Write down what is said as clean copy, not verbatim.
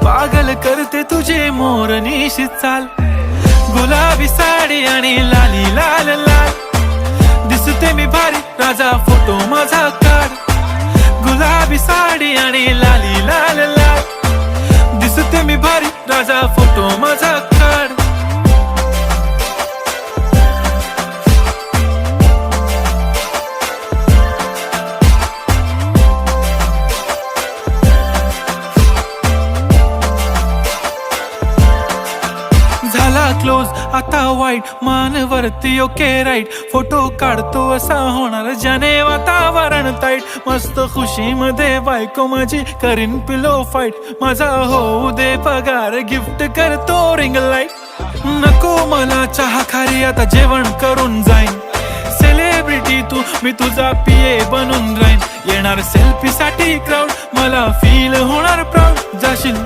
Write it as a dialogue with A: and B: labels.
A: पागल करते तुझे मोरनीशी चाल, गुलाबी साडी आणि लाली लाल लाल. दिसते मी भारी राजा फोटो माझा काढ, गुलाबी साडी आणि लाली लाल लाल. दिसते मी भारी राजा फोटो माझा काढ. झाला क्लोज आता वाईट, मानवरती ओके राईट. फोटो काढतो असा होणार ज्याने वातावरण ताईट. मस्त खुशी मध्ये बायको माझी करीन पिलो फाईट. माझा होऊ दे पगार, गिफ्ट करतो रिंग लाईट. नको मला चहा खारी, आता जेवण करून जाईन. सेलिब्रिटी तू, मी तुझा पिये बनून राहीन. येणार सेल्फी साठी क्राऊड, मला फील होणार प्राऊड. जाशील